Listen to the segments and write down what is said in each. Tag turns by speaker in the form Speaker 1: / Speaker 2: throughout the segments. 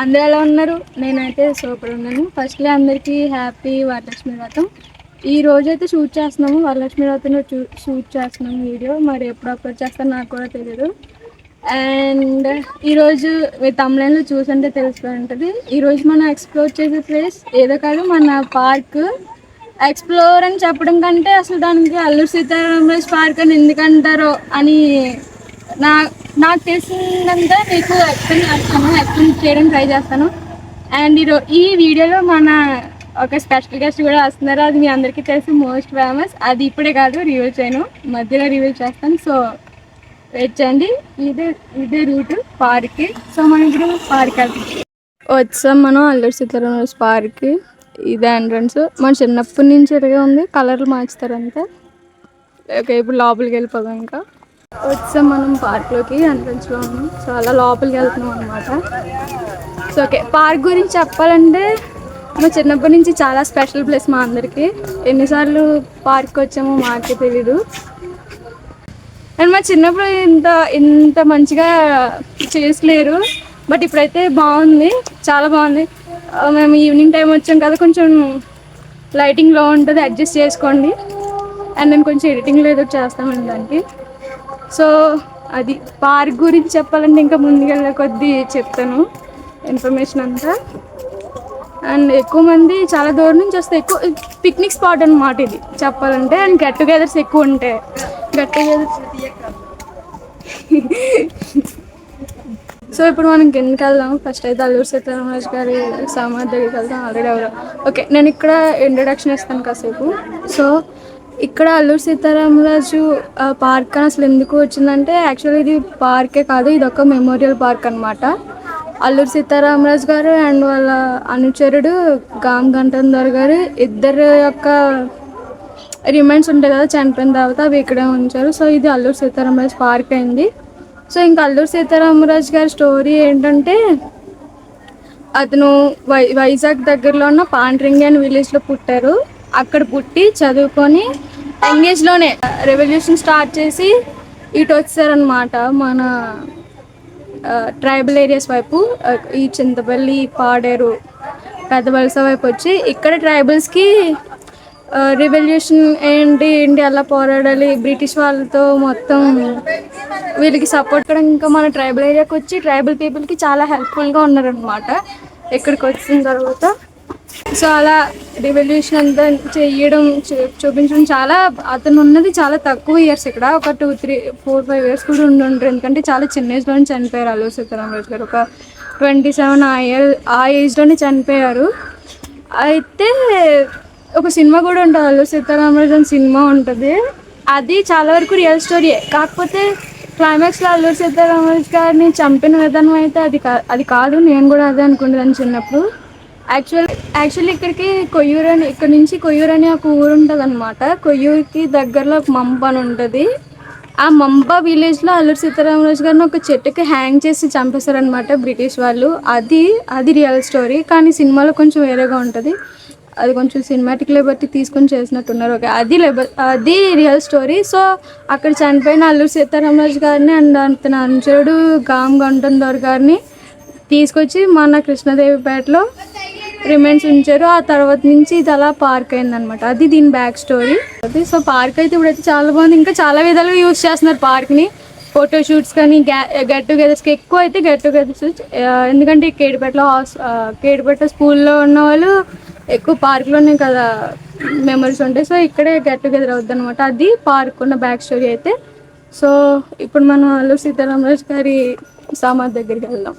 Speaker 1: అందరూ ఎలా ఉన్నారు? నేనైతే సూపర్ ఉన్నాను. ఫస్ట్‌లీ అందరికీ హ్యాపీ వరలక్ష్మి వ్రతం. ఈ రోజైతే షూట్ చేస్తున్నాము. వరలక్ష్మి వ్రతం షూట్ చేస్తున్నాము వీడియో. మరి ఎప్పుడు అప్లోడ్ చేస్తారో నాకు కూడా తెలీదు. అండ్ ఈరోజు మీరు తమ్ముళ్ళలో చూసుంటే తెలిసిపోయి ఉంటుంది. ఈరోజు మనం ఎక్స్ప్లోర్ చేసే ప్లేస్ ఏదో కాదు, మన పార్క్. ఎక్స్ప్లోర్ అని చెప్పడం కంటే అసలు దానికి అల్లూరి సీతారామరాజు పార్క్ అని ఎందుకంటారో అని నా నాకు తెలిసిందంతా మీకు ఎక్స్ప్లెయిన్ చేయడం ట్రై చేస్తాను. అండ్ ఈ వీడియోలో మన ఒక స్పెషల్ గెస్ట్ కూడా వస్తున్నారు. అది మీ అందరికీ తెలిసి మోస్ట్ ఫేమస్. అది ఇప్పుడే కాదు, రివీల్ చేయను, మధ్యలో రివీల్ చేస్తాను. సో వెయిట్ చేయండి. ఇదే రూట్ పార్క్కి. సో మనం ఇప్పుడు పార్క్ వచ్చాం. మనం అల్లూరి సీతారామరాజు పార్క్. ఇదే ఎంట్రన్స్. మన చిన్నప్పటి నుంచి ఇలాగే ఉంది, కలర్లు మార్చుతారు అంతే. ఓకే, ఇప్పుడు లోపలికి వెళ్ళిపోదాం. ఇంకా వచ్చాం మనం పార్క్లోకి. ఎంట్రన్స్లో ఉన్నాం. చాలా లోపలికి వెళ్తున్నాం అనమాట. సో ఓకే, పార్క్ గురించి చెప్పాలంటే మా చిన్నప్పటి నుంచి చాలా స్పెషల్ ప్లేస్ మా అందరికీ. ఎన్నిసార్లు పార్క్కి వచ్చామో మాకే తెలీదు. అండ్ మా చిన్నప్పుడు ఇంత మంచిగా చేసలేరు, బట్ ఇప్పుడైతే బాగుంది, చాలా బాగుంది. మేము ఈవినింగ్ టైం వచ్చాం కదా, కొంచెం లైటింగ్ లో ఉంటుంది, అడ్జస్ట్ చేసుకోండి. అండ్ నేను కొంచెం ఎడిటింగ్లో ఏదో చేస్తామండి దానికి. సో అది పార్క్ గురించి చెప్పాలంటే ఇంకా ముందుకెళ్ళే కొద్దీ చెప్తాను ఇన్ఫర్మేషన్ అంతా. అండ్ ఎక్కువ మంది చాలా దూరం నుంచి వస్తే, ఎక్కువ పిక్నిక్ స్పాట్ అనమాట ఇది చెప్పాలంటే. అండ్ గెట్ టుగెదర్స్ ఎక్కువ ఉంటాయి. Get togethers. సో ఇప్పుడు మనం కిందకి వెళ్దాం. ఫస్ట్ అయితే అల్లూరి సీతారామరాజు గారి సమాధి దగ్గరికి వెళ్దాం. ఆల్రెడీ ఎవరు ఓకే, నేను ఇక్కడ ఇంట్రడక్షన్ ఇస్తాను కాసేపు. సో ఇక్కడ అల్లూరి సీతారామరాజు పార్క్ అని అసలు ఎందుకు వచ్చిందంటే, యాక్చువల్లీ ఇది పార్కే కాదు, ఇది ఒక మెమోరియల్ పార్క్ అనమాట. అల్లూరి సీతారామరాజు గారు అండ్ వాళ్ళ అనుచరుడు గామ్ గంటందర్ గారు ఇద్దరు యొక్క రిమైన్స్ ఉంటాయి కదా చనిపోయిన తర్వాత, అవి ఇక్కడే ఉంచారు. సో ఇది అల్లూరి సీతారామరాజు పార్క్ అయింది. సో ఇంకా అల్లూరి సీతారామరాజు గారి స్టోరీ ఏంటంటే, అతను వైజాగ్ దగ్గరలో ఉన్న పాండ్రింగి అనే విలేజ్లో పుట్టారు. అక్కడ పుట్టి చదువుకొని యంగేజ్లోనే రెవల్యూషన్ స్టార్ట్ చేసి ఇటు వచ్చారనమాట మన ట్రైబల్ ఏరియాస్ వైపు. ఈ చింతపల్లి, పాడేరు, పెద్ద వలస వైపు వచ్చి ఇక్కడ ట్రైబల్స్కి రెవల్యూషన్ ఏంటి అలా పోరాడాలి బ్రిటిష్ వాళ్ళతో, మొత్తం వీళ్ళకి సపోర్ట్ కూడా. ఇంకా మన ట్రైబల్ ఏరియాకి వచ్చి ట్రైబల్ పీపుల్కి చాలా హెల్ప్ఫుల్గా ఉన్నారనమాట ఇక్కడికి వచ్చిన తర్వాత. సో అలా రెవల్యూషన్ అంతా చేయడం చూపించడం. చాలా అతను ఉన్నది చాలా తక్కువ ఇయర్స్ ఇక్కడ, ఒక 2, 3, 4, 5 ఇయర్స్ కూడా ఉండుంటారు. ఎందుకంటే చాలా చిన్న ఏజ్లోనే చనిపోయారు అల్లూరి సీతారామరాజు గారు. ఒక 27 ఆ ఏజ్లోనే చనిపోయారు. అయితే ఒక సినిమా కూడా ఉంటుంది, అల్లూరి సీతారామరాజు అని సినిమా ఉంటుంది. అది చాలా వరకు రియల్ స్టోరీయే. కాకపోతే క్లైమాక్స్లో అల్లూరి సీతారామరాజు గారిని చంపిన విధానం అయితే అది కాదు. నేను కూడా అదే అనుకుంటున్నాను చిన్నప్పుడు. యాక్చువల్లీ ఇక్కడ నుంచి కొయ్యూరు అని ఒక ఊరు ఉంటుంది అనమాట. కొయ్యూరుకి దగ్గరలో ఒక మంప అని ఉంటుంది. ఆ మంప విలేజ్లో అల్లూరి సీతారామరాజు గారిని ఒక చెట్టుకి హ్యాంగ్ చేసి చంపేశారనమాట బ్రిటిష్ వాళ్ళు. అది రియల్ స్టోరీ. కానీ సినిమాలో కొంచెం వేరేగా ఉంటుంది. అది కొంచెం సినిమాటిక్ బట్టి తీసుకొని చేసినట్టున్నారు. ఓకే, అది రియల్ స్టోరీ. సో అక్కడ చనిపోయిన అల్లూరి సీతారామరాజు గారిని అండ్ అతని అనుచరుడు గామ్ గంటందర్ గారిని తీసుకొచ్చి మన కృష్ణదేవిపేటలో రిమైన్స్ ఉంచారు. ఆ తర్వాత నుంచి ఇది అలా పార్క్ అయిందనమాట. అది దీని బ్యాక్ స్టోరీ. సో పార్క్ అయితే ఇప్పుడైతే చాలా బాగుంది. ఇంకా చాలా విధాలుగా యూజ్ చేస్తున్నారు పార్క్ని. ఫోటోషూట్స్ కానీ, గెట్ టుగెదర్స్కి ఎక్కువ అయితే గెట్ టుగెదర్స్. ఎందుకంటే కేడిపేట స్కూల్లో ఉన్న వాళ్ళు ఎక్కువ పార్క్లోనే కదా మెమరీస్ ఉంటాయి. సో ఇక్కడే గెట్ టుగెదర్ అవుద్ది అనమాట. అది పార్క్ ఉన్న బ్యాక్ స్టోరీ అయితే. సో ఇప్పుడు మనం అల్లూరి సీతారామరాజు గారి సమాధి దగ్గరికి వెళ్దాం.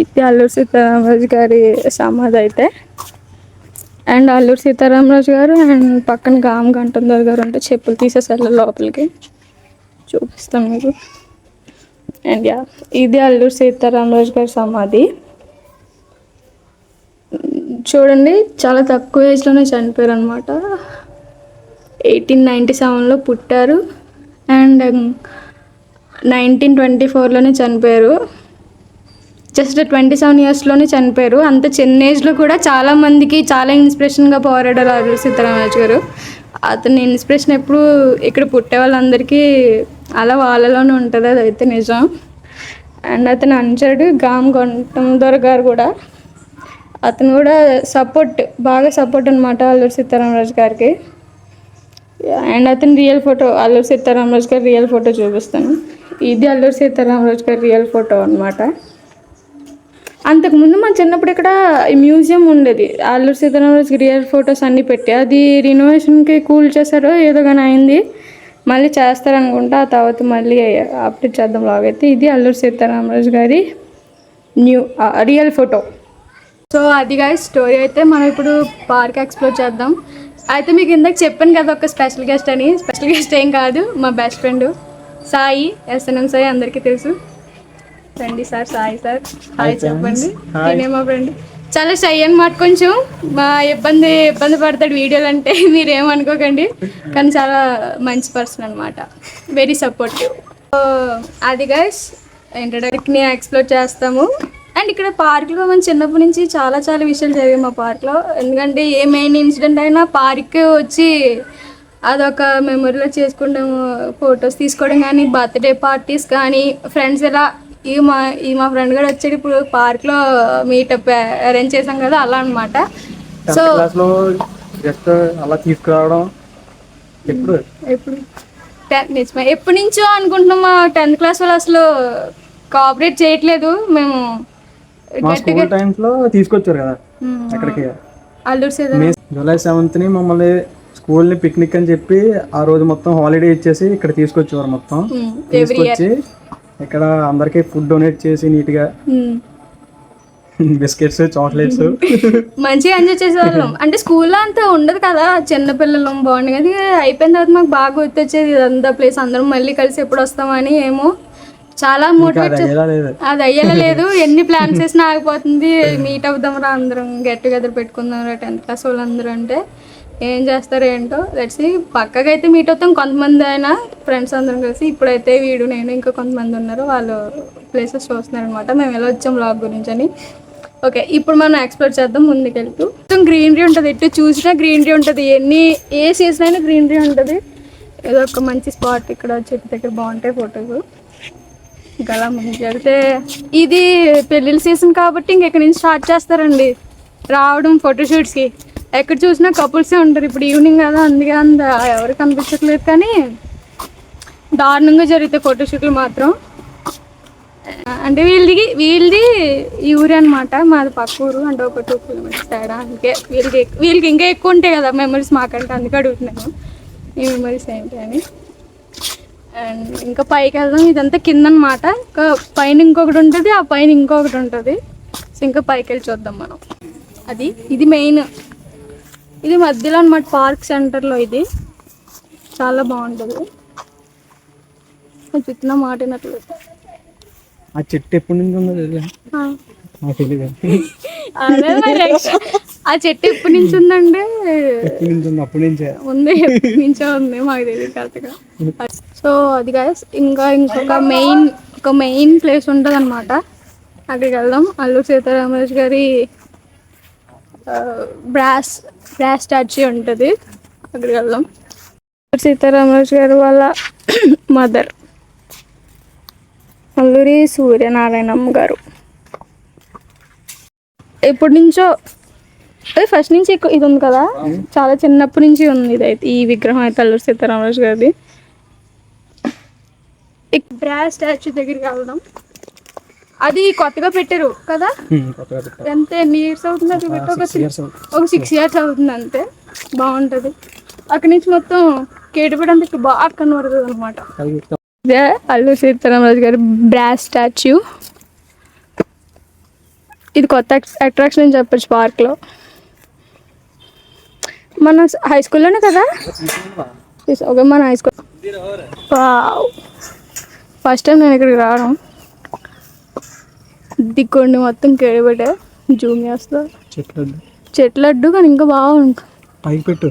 Speaker 1: ఇది అల్లూరి సీతారామరాజు గారి సమాధి అయితే. అండ్ అల్లూరి సీతారామరాజు గారు అండ్ పక్కన గామ్ గంటందర్ గారు ఉంటే చెప్పులు తీసేసారు లోపలికి, చూపిస్తాం మీకు. అండ్ ఇది అల్లూరి సీతారామరాజు గారి సమాధి. చూడండి, చాలా తక్కువ ఏజ్లోనే చనిపోయారు అనమాట. 1897లో పుట్టారు అండ్ 1924లోనే చనిపోయారు. జస్ట్ 27 ఇయర్స్లోనే చనిపోయారు. అంత చిన్న ఏజ్లో కూడా చాలామందికి చాలా ఇన్స్పిరేషన్గా పోరాడారు అల్లూరి సీతారామరాజు గారు. అతని ఇన్స్పిరేషన్ ఎప్పుడు ఇక్కడ పుట్టే వాళ్ళందరికీ అలా వాళ్ళలోనే ఉంటుంది, అదైతే నిజం. అండ్ అతను అనుచరుడు గామ్ గొంటం దొర గారు కూడా, అతను కూడా బాగా సపోర్ట్ అనమాట అల్లూరి సీతారామరాజు గారికి. అండ్ అతను రియల్ ఫోటో, అల్లూరి సీతారామరాజు గారి రియల్ ఫోటో చూపిస్తాను. ఇది అల్లూరి సీతారామరాజు గారి రియల్ ఫోటో అనమాట. అంతకుముందు మా చిన్నప్పుడు ఇక్కడ మ్యూజియం ఉండేది, అల్లూరి సీతారామరాజు రియల్ ఫొటోస్ అన్నీ పెట్టి, అది రినోవేషన్కి కూల్ చేశారో ఏదో కానీ అయింది, మళ్ళీ చేస్తారనుకుంటా. ఆ తర్వాత మళ్ళీ అప్డేట్ చేద్దాం లాగైతే. ఇది అల్లూరి సీతారామరాజు గారి రియల్ ఫోటో. సో అది గాయ్స్ స్టోరీ. అయితే మనం ఇప్పుడు పార్క్ ఎక్స్ప్లోర్ చేద్దాం. అయితే మీకు ఇందాక చెప్పాను కదా ఒక స్పెషల్ గెస్ట్ అని. స్పెషల్ గెస్ట్ ఏం కాదు, మా best friend Sai, SNM Sai, అందరికీ తెలుసు. రండి సార్, సాయి సార్, హాయ్ చెప్పండి. నేనే మా ఫ్రెండ్, చాలా షై అనమాట, కొంచెం ఇబ్బంది పడతాడు వీడియోలు అంటే, మీరేమనుకోకండి. కానీ చాలా మంచి పర్సన్ అనమాట, వెరీ సపోర్టివ్. అది గైస్ ఇంట్రడక్ట్ని ఎక్స్ప్లోర్ చేస్తాము. అండ్ ఇక్కడ పార్క్లో మనం చిన్నప్పటి నుంచి చాలా విషయాలు జరిగాయి మా పార్క్లో. ఎందుకంటే ఏ మెయిన్ ఇన్సిడెంట్ అయినా పార్క్ వచ్చి అదొక మెమొరీలో చేసుకుంటాము. ఫొటోస్ తీసుకోవడం కానీ, బర్త్డే పార్టీస్ కానీ, ఫ్రెండ్స్ ఇలా మా ఫ్రెండ్ కూడా వచ్చాడు ఇప్పుడు పార్క్లో మీటప్ అరేంజ్ చేసాం కదా, అలా అనమాట. సో అలా తీసుకురావడం ఎప్పుడు నిజమే, ఎప్పటి నుంచో అనుకుంటున్నాం. మా 10th క్లాస్ వాళ్ళు అసలు కోఆపరేట్ చేయట్లేదు. మేము
Speaker 2: తీసుకొచ్చారు కదా అక్కడికి, జూలై 7th మమ్మల్ని స్కూల్ని పిక్నిక్ అని చెప్పి ఆ రోజు మొత్తం హాలిడే ఇచ్చేసి ఇక్కడ తీసుకొచ్చేవారు. మొత్తం తీసుకొచ్చి ఇక్కడ అందరికి ఫుడ్ డొనేట్ చేసి నీట్గా బిస్కెట్స్, చాక్లెట్స్
Speaker 1: మంచిగా ఎంజాయ్ చేసేవాళ్ళం. అంటే స్కూల్లో అంతా ఉండదు కదా, చిన్నపిల్లలు బాగుంది కదా. అయిపోయిన తర్వాత మాకు బాగా గుర్తొచ్చేది ఇదంతా ప్లేస్, అందరం మళ్ళీ కలిసి ఎప్పుడు వస్తామని. ఏమో చాలా మోటివేట్, అది అయ్యేలా లేదు. ఎన్ని ప్లాన్స్ చేసినా ఆగిపోతుంది. మీట్ అవుదాం రా అందరం, గెట్ టుగెదర్ పెట్టుకుందాం రా 10th క్లాస్ వాళ్ళందరూ అంటే ఏం చేస్తారో ఏంటో లెట్స్. పక్కగా అయితే మీట్ అవుతాం, కొంతమంది అయినా ఫ్రెండ్స్ అందరం కలిసి. ఇప్పుడైతే నేను ఇంకా కొంతమంది ఉన్నారు, వాళ్ళు ప్లేసెస్ చూస్తున్నారు అనమాట. మేము ఎలా వచ్చాం బ్లాగ్ గురించి అని. ఓకే, ఇప్పుడు మనం ఎక్స్ప్లోర్ చేద్దాం ముందుకెళ్తూ. మొత్తం గ్రీనరీ ఉంటుంది, ఎటు చూసినా గ్రీనరీ ఉంటుంది. ఏ సీజన్ అయినా గ్రీనరీ ఉంటుంది. ఏదో ఒక మంచి స్పాట్ ఇక్కడ చెట్టు దగ్గర బాగుంటాయి ఫోటోలు. ఇంకా అలా ముందుకు వెళ్తే ఇది పెళ్ళిళ్ళ సీజన్ కాబట్టి ఇంకెక్కడి నుంచి స్టార్ట్ చేస్తారండి రావడం ఫోటోషూట్స్కి. ఎక్కడ చూసినా కపుల్సే ఉంటారు. ఇప్పుడు ఈవినింగ్ కదా, అందుకే ఎవరు కనిపించట్లేదు, కానీ దారుణంగా జరుగుతాయి ఫోటోషూట్లు మాత్రం. అంటే వీళ్ళది ఈ ఊరే అనమాట, మాది పక్క ఊరు, అంటే ఒక 2 kilometers తేడా. అందుకే వీళ్ళకి ఇంకా ఎక్కువ ఉంటాయి కదా మెమరీస్ మాకంటే, అందుకే అడుగుతున్నాను ఈ మెమరీస్ ఏంటి అని. అండ్ ఇంకా పైకి వెళ్దాం. ఇదంతా కింద అనమాట, ఇంకా పైన ఇంకొకటి ఉంటుంది, ఆ పైన ఇంకొకటి ఉంటుంది. సో ఇంకా పైకి వెళ్ళి చూద్దాం మనం. ఇది మెయిన్, ఇది మధ్యలో అనమాట, పార్క్ సెంటర్లో. ఇది చాలా బాగుంటుంది. చెప్తున్నా మాట వినట్లేదు.
Speaker 2: ఆ చెట్టు ఎప్పటి నుంచి ఉందో తెలీదు.
Speaker 1: అదే మరి, ఆ చెట్టు ఎప్పటి నుంచి ఉందంటే
Speaker 2: అప్పటి నుంచే
Speaker 1: ఉంది, ఎప్పటి నుంచో ఉంది, మాకు తెలియదు కరెక్ట్గా. సో అది గాయస్ ఇంకొక మెయిన్ ప్లేస్ ఉంటుంది అనమాట, అక్కడికి వెళ్దాం. అల్లూరి సీతారామరాజు గారి బ్రాస్ స్టాచ్యూ ఉంటుంది, అక్కడికి వెళ్దాం. సీతారామరాజు గారు వాళ్ళ మదర్ అల్లూరి సూర్యనారాయణమ్మ గారు. ఎప్పటి నుంచో, ఫస్ట్ నుంచి ఇది ఉంది కదా, చాలా చిన్నప్పటి నుంచి ఉంది ఇది. అయితే ఈ విగ్రహం అయితే అల్లూరి సీతారామరాజు గారిది. బ్రాస్ స్టాచ్యూ దగ్గరికి వెళ్దాం. అది కొత్తగా పెట్టారు కదా, ఎన్ని ఇయర్స్ అవుతుంది అది పెట్టి? ఒక 6 years అవుతుంది అంతే. బాగుంటుంది. అక్కడి నుంచి మొత్తం కేటుపడి అంతా బాగా కనబడుతుంది అనమాట. ఇదే అల్లూరి సీతారామరాజు గారి బ్రాస్ స్టాచ్యూ. ఇది కొత్త అట్రాక్షన్ అని చెప్పచ్చు పార్క్లో. మన హై స్కూల్లోనే కదా, ఓకే మన హై స్కూల్. ఫస్ట్ టైం నేను ఇక్కడికి రావడం. దిక్కోండి మొత్తం కేడబెట్టే, జూమ్ చేస్తా. చెట్ల అడ్డు కానీ ఇంకా బాగుంటుంది.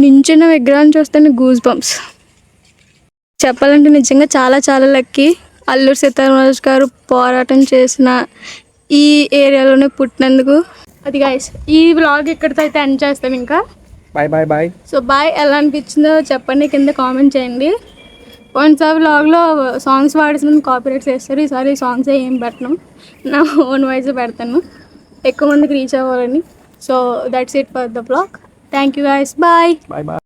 Speaker 1: నించున్న విగ్రహాన్ని చూస్తే గూస్ బంప్స్. చెప్పాలంటే నిజంగా చాలా లక్కీ. అల్లూరి సీతారామరాజు గారు పోరాటం చేసిన ఈ ఏరియాలోనే పుట్టినందుకు. అది గైస్, ఈ వ్లాగ్ ఇక్కడితో అయితే ఎండ్ చేస్తాం. ఇంకా బాయ్. So bye. ఎలా అనిపించిందో చెప్పండి, కింద కామెంట్ చేయండి. పోయినసారి వ్లాగ్లో సాంగ్స్ పాడేసిన కాపీరైట్స్ వేస్తారు. ఈసారి సాంగ్స్ ఏం పెట్టను, నా ఓన్ వాయిస్ పెడతాను ఎక్కువ మందికి రీచ్ అవ్వాలని. So that's it for the blog. Thank you guys, bye.
Speaker 2: Bye bye.